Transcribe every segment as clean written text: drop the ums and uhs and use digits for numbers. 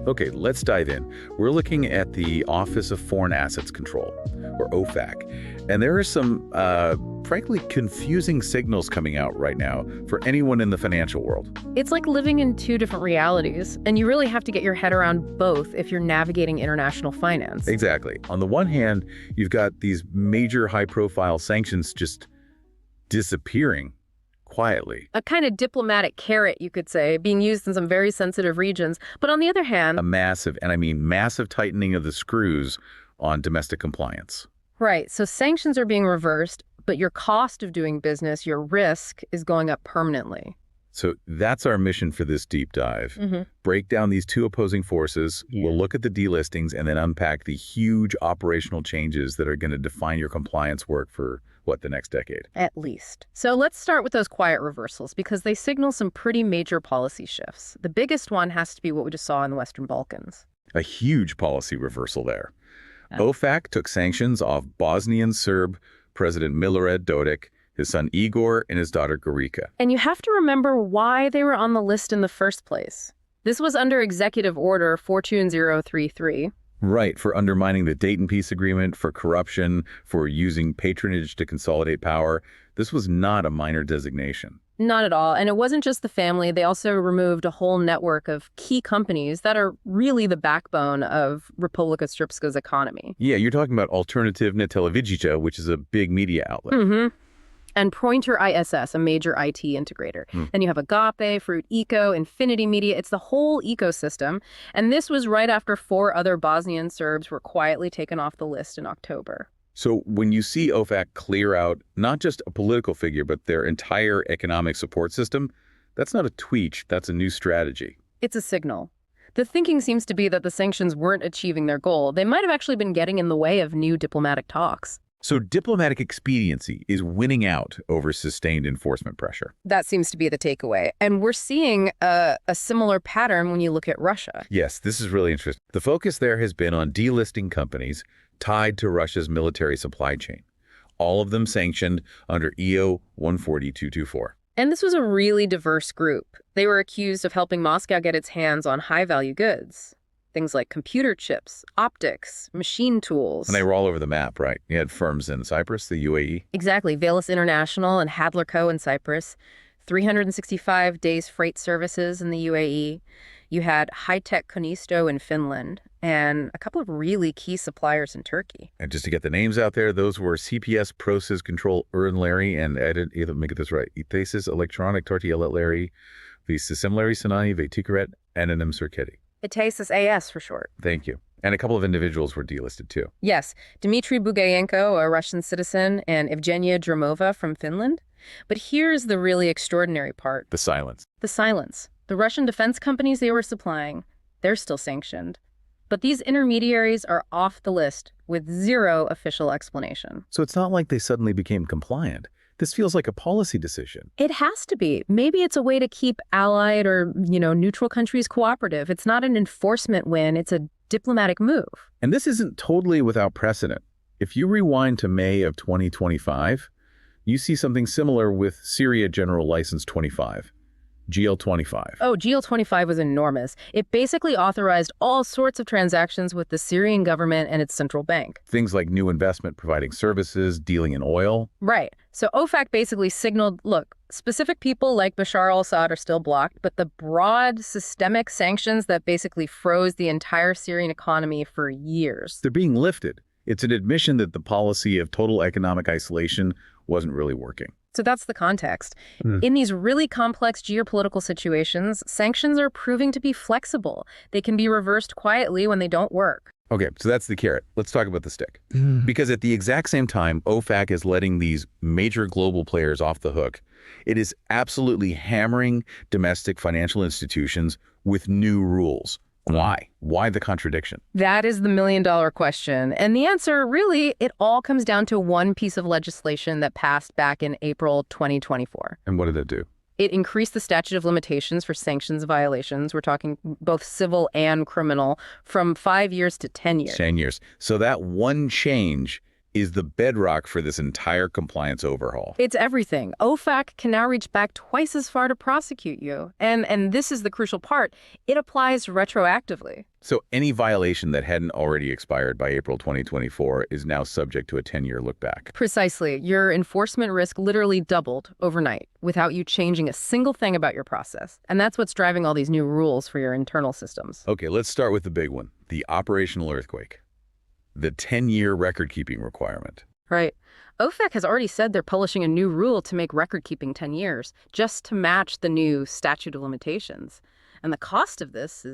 Okay, let's dive in. We're looking at the Office of Foreign Assets Control, or OFAC. And there are some, frankly, confusing signals coming out right now for anyone in the financial world. It's like living in two different realities, and you really have to get your head around both if you're navigating international finance. Exactly. On the one hand, you've got these major high-profile sanctions just disappearing quietly. A kind of diplomatic carrot, you could say, being used in some very sensitive regions. But on the other hand, A massive, and I mean massive tightening of the screws on domestic compliance. right, so sanctions are being reversed, but your cost of doing business, your risk, is going up permanently. So that's our mission for this deep dive. Break down these two opposing forces. We'll look at the delistings and then unpack the huge operational changes that are going to define your compliance work for, what, the next decade? At least. So let's start with those quiet reversals because they signal some pretty major policy shifts. The biggest one has to be what we just saw in the Western Balkans. A huge policy reversal there. OFAC took sanctions off Bosnian Serb President Milare Dodik, his son Igor, and his daughter Gorica. And you have to remember why they were on the list in the first place. This was under Executive Order 42033. Right, for undermining the Dayton Peace Agreement, for corruption, for using patronage to consolidate power. This was not a minor designation. Not at all. And it wasn't just the family. They also removed a whole network of key companies that are really the backbone of Republika Srpska's economy. Yeah, you're talking about Alternativna Televidija, which is a big media outlet. And Pointer ISS, a major IT integrator. Then you have Agape, Fruit Eco, Infinity Media. It's the whole ecosystem. And this was right after 4 other Bosnian Serbs were quietly taken off the list in October. So when you see OFAC clear out not just a political figure, but their entire economic support system, that's not a tweak, that's a new strategy. It's a signal. The thinking seems to be that the sanctions weren't achieving their goal. They might have actually been getting in the way of new diplomatic talks. So diplomatic expediency is winning out over sustained enforcement pressure. That seems to be the takeaway. And we're seeing a similar pattern when you look at Russia. Yes, this is really interesting. The focus there has been on delisting companies tied to Russia's military supply chain, all of them sanctioned under EO 14224. And this was a really diverse group. They were accused of helping Moscow get its hands on high-value goods. Things like computer chips, optics, machine tools. And they were all over the map, right? You had firms in Cyprus, the UAE. Exactly. Velis International and Hadler Co. in Cyprus. 365 days freight services in the UAE. You had High-Tech Konisto in Finland. And a couple of really key suppliers in Turkey. And just to get the names out there, those were CPS Process Control Urnleri and I didn't either make it this right. Itesis Electronic Tortilleleri, Visasimilari Sinani Vetikaret, Anonym Circeti. Itesis AS for short. Thank you. And a couple of individuals were delisted too. Yes, Dmitry Bugayenko, a Russian citizen, and Evgenia Dramova from Finland. But here's the really extraordinary part. The silence. The silence. The Russian defense companies they were supplying, they're still sanctioned. But these intermediaries are off the list with zero official explanation. So it's not like they suddenly became compliant. This feels like a policy decision. It has to be. Maybe it's a way to keep allied or, neutral countries cooperative. It's not an enforcement win. It's a diplomatic move. And this isn't totally without precedent. If you rewind to May of 2025, you see something similar with Syria General License 25. GL25. Oh, GL25 was enormous. It basically authorized all sorts of transactions with the Syrian government and its central bank. Things like new investment providing services, dealing in oil. Right. So OFAC basically signaled, look, specific people like Bashar al-Assad are still blocked, but the broad systemic sanctions that basically froze the entire Syrian economy for years. They're being lifted. It's an admission that the policy of total economic isolation wasn't really working. So that's the context. In these really complex geopolitical situations, sanctions are proving to be flexible. They can be reversed quietly when they don't work. Okay, so that's the carrot. Let's talk about the stick. Because at the exact same time, OFAC is letting these major global players off the hook. It is absolutely hammering domestic financial institutions with new rules. Why? Why the contradiction? That is the million-dollar question. And the answer, really, it all comes down to one piece of legislation that passed back in April 2024. And what did that do? It increased the statute of limitations for sanctions violations. We're talking both civil and criminal, from 5 years to 10 years. 10 years. So that one change is the bedrock for this entire compliance overhaul. It's everything. OFAC can now reach back twice as far to prosecute you. And this is the crucial part. It applies retroactively. So any violation that hadn't already expired by April 2024 is now subject to a 10-year look back. Precisely. Your enforcement risk literally doubled overnight without you changing a single thing about your process. And that's what's driving all these new rules for your internal systems. Okay, let's start with the big one, the operational earthquake. The 10-year record-keeping requirement. Right. OFAC has already said they're publishing a new rule to make record-keeping 10 years, just to match the new statute of limitations. And the cost of this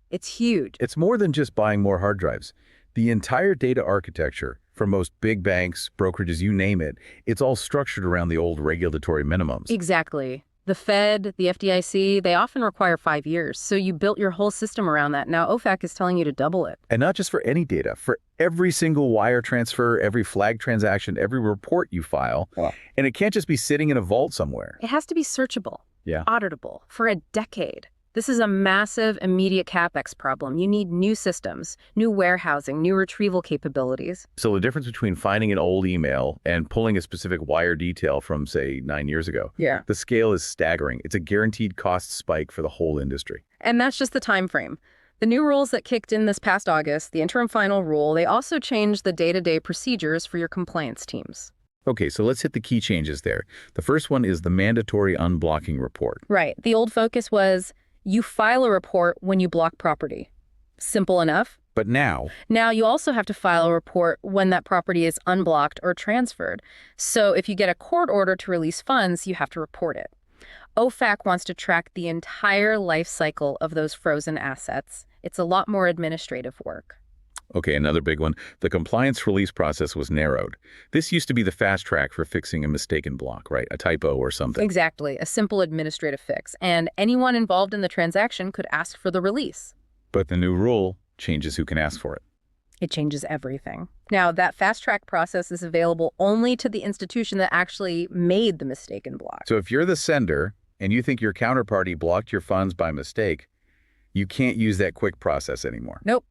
it's huge. It's more than just buying more hard drives. The entire data architecture, for most big banks, brokerages, you name it, it's all structured around the old regulatory minimums. Exactly. The Fed, the FDIC, they often require 5 years. So you built your whole system around that. Now OFAC is telling you to double it. And not just for any data, for every single wire transfer, every flag transaction, every report you file. Wow. And it can't just be sitting in a vault somewhere. It has to be searchable, auditable, for a decade. This is a massive, immediate CapEx problem. You need new systems, new warehousing, new retrieval capabilities. So the difference between finding an old email and pulling a specific wire detail from, say, 9 years ago, the scale is staggering. It's a guaranteed cost spike for the whole industry. And that's just the time frame. The new rules that kicked in this past August, the interim final rule, they also changed the day-to-day procedures for your compliance teams. Okay, so let's hit the key changes there. The first one is the mandatory unblocking report. Right. The old focus was you file a report when you block property. Simple enough. But now you also have to file a report when that property is unblocked or transferred. So if you get a court order to release funds, you have to report it. OFAC wants to track the entire life cycle of those frozen assets. It's a lot more administrative work. Okay, another big one. The compliance release process was narrowed. This used to be the fast track for fixing a mistaken block, right? A typo or something. Exactly. A simple administrative fix. And anyone involved in the transaction could ask for the release. But the new rule changes who can ask for it. It changes everything. Now, that fast track process is available only to the institution that actually made the mistaken block. So if you're the sender and you think your counterparty blocked your funds by mistake, you can't use that quick process anymore. Nope.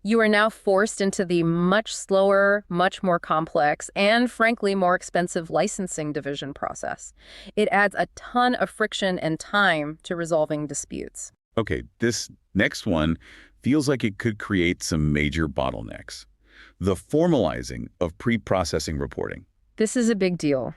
You are now forced into the much slower, much more complex, and frankly, more expensive licensing division process. It adds a ton of friction and time to resolving disputes. Okay, this next one feels like it could create some major bottlenecks. The formalizing of pre-processing reporting. This is a big deal.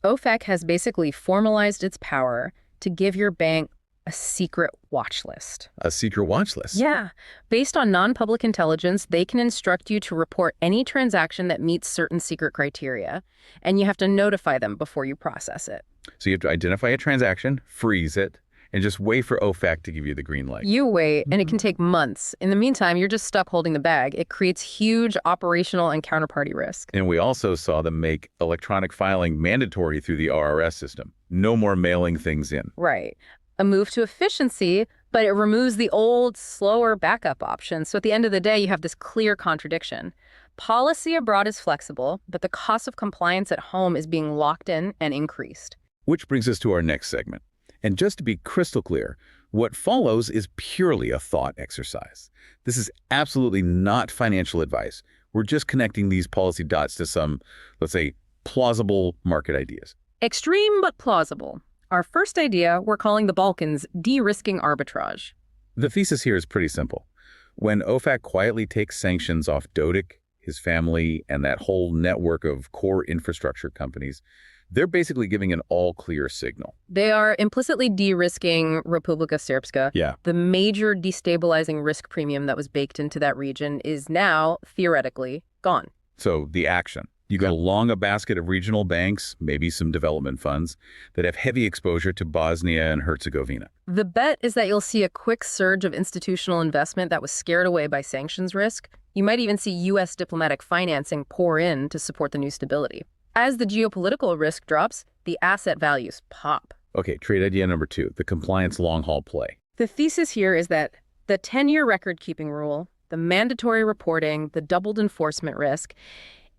OFAC has basically formalized its power to give your bank a secret watch list. A secret watch list? Yeah. Based on non-public intelligence, they can instruct you to report any transaction that meets certain secret criteria, and you have to notify them before you process it. So you have to identify a transaction, freeze it, and just wait for OFAC to give you the green light. You wait, and it can take months. In the meantime, you're just stuck holding the bag. It creates huge operational and counterparty risk. And we also saw them make electronic filing mandatory through the RRS system. No more mailing things in. Right. A move to efficiency, but it removes the old, slower backup option. So at the end of the day, you have this clear contradiction. Policy abroad is flexible, but the cost of compliance at home is being locked in and increased. Which brings us to our next segment. And just to be crystal clear, what follows is purely a thought exercise. This is absolutely not financial advice. We're just connecting these policy dots to some, let's say, plausible market ideas. Extreme but plausible. Our first idea we're calling the Balkans de-risking arbitrage. The thesis here is pretty simple. When OFAC quietly takes sanctions off Dodik, his family, and that whole network of core infrastructure companies, they're basically giving an all-clear signal. They are implicitly de-risking Republika Srpska. Yeah. The major destabilizing risk premium that was baked into that region is now, theoretically, gone. So the action. You go long a basket of regional banks, maybe some development funds, that have heavy exposure to Bosnia and Herzegovina. The bet is that you'll see a quick surge of institutional investment that was scared away by sanctions risk. You might even see U.S. diplomatic financing pour in to support the new stability. As the geopolitical risk drops, the asset values pop. Okay, trade idea number 2, the compliance long-haul play. The thesis here is that the 10-year record-keeping rule, the mandatory reporting, the doubled enforcement risk,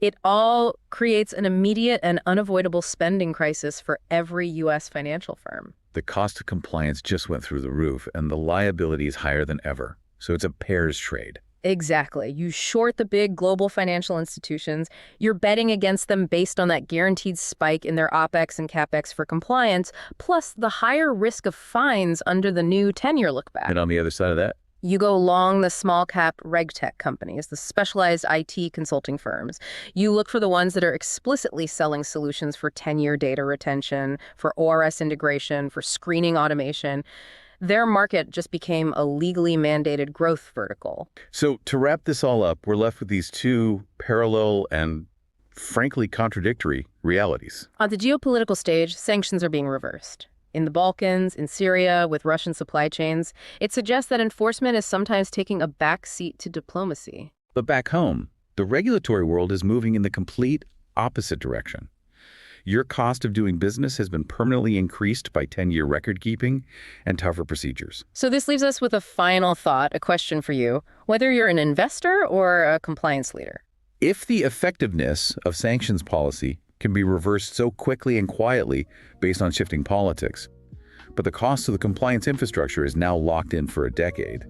it all creates an immediate and unavoidable spending crisis for every U.S. financial firm. The cost of compliance just went through the roof, and the liability is higher than ever. So it's a pairs trade. Exactly. You short the big global financial institutions. You're betting against them based on that guaranteed spike in their OPEX and CAPEX for compliance, plus the higher risk of fines under the new 10-year look-back. And on the other side of that? You go long the small-cap regtech companies, the specialized IT consulting firms. You look for the ones that are explicitly selling solutions for 10-year data retention, for ORS integration, for screening automation. Their market just became a legally mandated growth vertical. So to wrap this all up, we're left with these two parallel and frankly contradictory realities. On the geopolitical stage, sanctions are being reversed. In the Balkans, in Syria, with Russian supply chains, it suggests that enforcement is sometimes taking a back seat to diplomacy. But back home, the regulatory world is moving in the complete opposite direction. Your cost of doing business has been permanently increased by 10-year record keeping and tougher procedures. So this leaves us with a final thought, a question for you, whether you're an investor or a compliance leader. If the effectiveness of sanctions policy can be reversed so quickly and quietly based on shifting politics, but the cost of the compliance infrastructure is now locked in for a decade,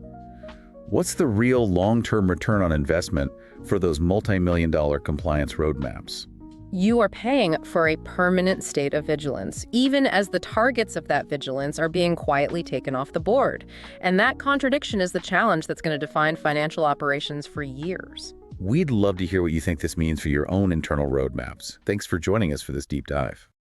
what's the real long-term return on investment for those multi-million-dollar compliance roadmaps? You are paying for a permanent state of vigilance, even as the targets of that vigilance are being quietly taken off the board. And that contradiction is the challenge that's going to define financial operations for years. We'd love to hear what you think this means for your own internal roadmaps. Thanks for joining us for this deep dive.